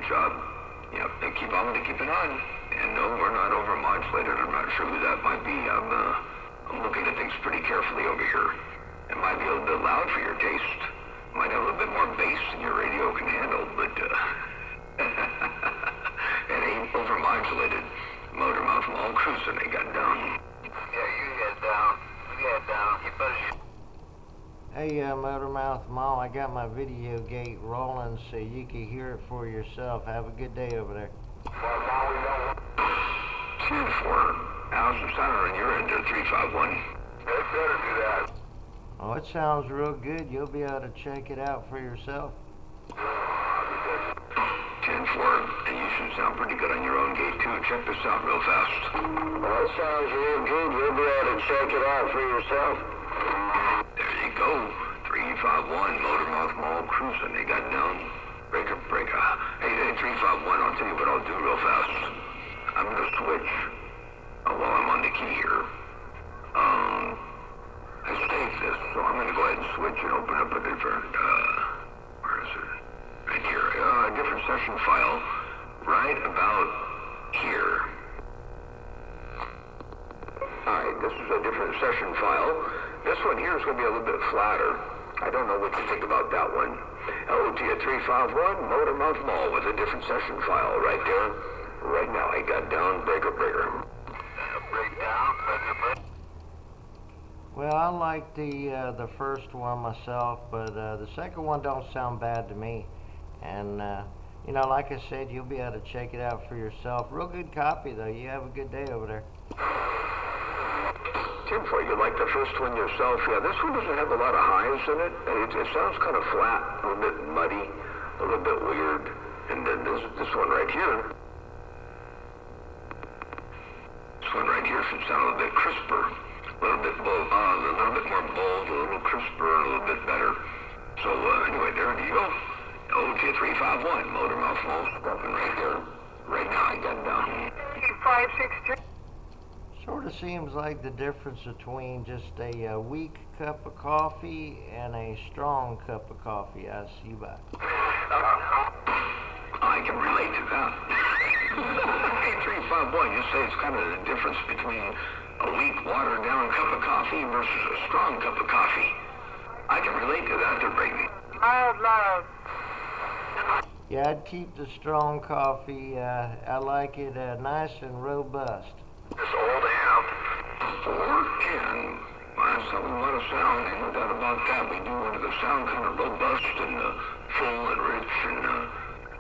job. Yep, and keep on keeping on. And no, we're not overmodulated. I'm not sure who that might be. I'm looking at things pretty carefully over here. It might be a little bit loud for your taste. Might have a little bit more bass than your radio can handle, but it ain't overmodulated. Motor mouth maul cruising, they got down. Yeah, you get down. You get down. You better... Hey, Motormouth Maul, I got my video gate rolling so you can hear it for yourself. Have a good day over there. Well, now we know. 10-4, Allison Center, and you're into 351. They better do that. Oh, it sounds real good. You'll be able to check it out for yourself. 10-4, and you should sound pretty good on your own gate, too. Check this out real fast. Well, it sounds real good. You'll be able to check it out for yourself. There you go. 351, Motormouth Maul cruising. They got down. Breaker. Hey, 351, I'll tell you what I'll do real fast. I'm going to switch while I'm on the key here. I saved this, so I'm going to go ahead and switch and open up a different, where is it? Right here. A different session file right about here. Alright, this is a different session file. This one here is going to be a little bit flatter. I don't know what you think about that one. LOT at 351, Motormouth Maul with a different session file right there. Right now, I got down, breaker. Well, I like the first one myself, but the second one don't sound bad to me. And, you know, like I said, you'll be able to check it out for yourself. Real good copy, though. You have a good day over there. 10-4, you like the first one yourself? Yeah, this one doesn't have a lot of highs in it. It sounds kind of flat, a little bit muddy, a little bit weird. And then this one right here. This one right here should sound a little bit crisper, a little bit bold, a little bit more bold, a little crisper, a little bit better. So anyway, there you go. OT 351, Motormouth Maul stepping right there. Right now, I got down. 563. Sort of seems like the difference between just a weak cup of coffee and a strong cup of coffee. I see by. I can relate to that. Hey, 351, you say it's kind of the difference between a weak, watered-down cup of coffee versus a strong cup of coffee. I can relate to that, Brady. Loud. Yeah, I'd keep the strong coffee. I like it nice and robust. It's all to have. 410. That's a lot of sound, ain't no doubt about that. We do want the sound kind of robust and full and rich, and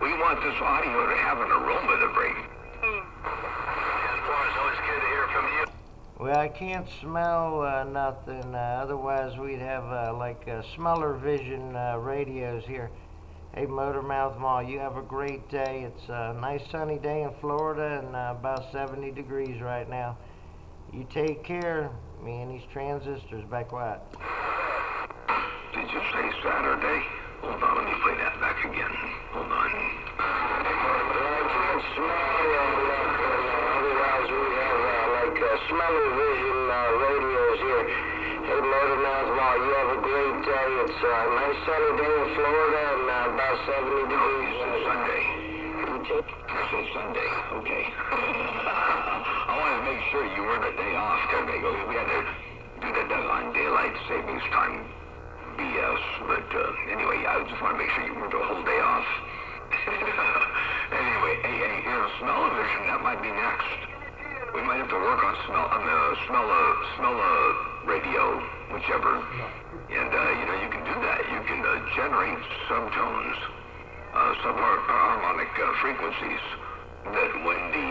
we want this audio to have an aroma to bring. It's always good to hear from you. Well, I can't smell nothing. Otherwise, we'd have like smeller-vision radios here. Hey, Motormouth Maul, you have a great day. It's a nice sunny day in Florida and about 70 degrees right now. You take care. Me and these transistors back quiet. Did you say Saturday? Hold on, let me play that back again. Hold on. Otherwise, we have smeller-vision radios here. Hey, Motormouth Maul, you have a great day. It's a nice sunny day in Florida and about 70 degrees. You said Sunday. You said Sunday. Okay. I wanted to make sure you weren't a day off. We had to do the on daylight savings time BS. But anyway, I just want to make sure you weren't a whole day off. Anyway, hey, here's smell-o-vision. That might be next. We might have to work on smell radio, whichever. And, you can do that. You can generate subtones, subharmonic frequencies that when the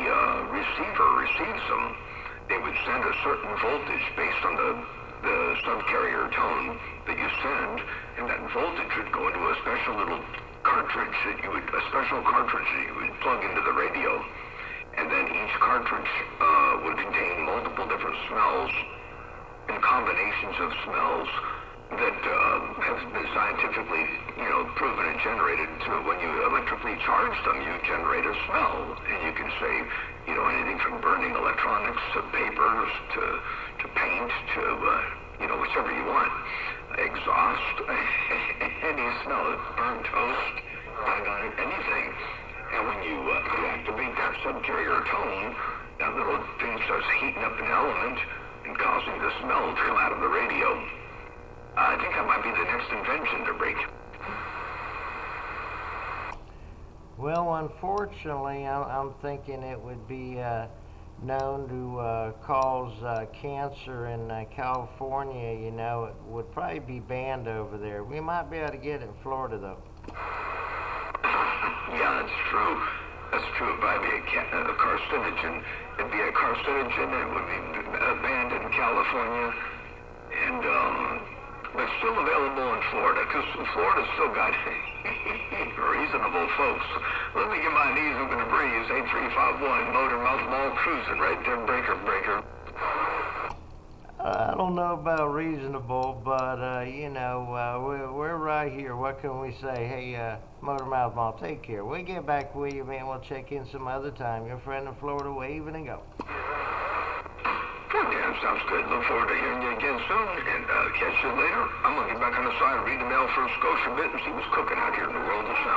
receiver receives them, they would send a certain voltage based on the subcarrier tone that you send, and that voltage would go into a special little cartridge that you would plug into the radio. And then each cartridge would contain multiple different smells and combinations of smells that have been scientifically, proven and generated. So when you electrically charge them, you generate a smell, and you can say, anything from burning electronics to papers to paint to, whichever you want. Exhaust, any smell, burnt toast, anything. And when you activate that subcarrier tone, that little thing starts heating up an element and causing the smell to come out of the radio. I think that might be the next invention to break. Well, unfortunately, I'm thinking it would be known to cause cancer in California. You know, it would probably be banned over there. We might be able to get it in Florida, though. Yeah, that's true. That's true. It'd probably be a carcinogen. It'd be a carcinogen. It would be banned in California, and but still available in Florida, because Florida's still got reasonable folks. Let me get my knees up in the breeze. 8351 Motor Mouth Mall cruising right there, breaker. I don't know about reasonable, but you know, we're right here. What can we say? Hey, Motor Mouth Mall, take care. We'll get back with you, man. We'll check in some other time. Your friend in Florida waving and go. Yeah, sounds good. Look forward to hearing you again soon, and catch you later. I'm gonna get back on the side, read the mail for a Scotia bit, and see what's cooking out here in the world of sound.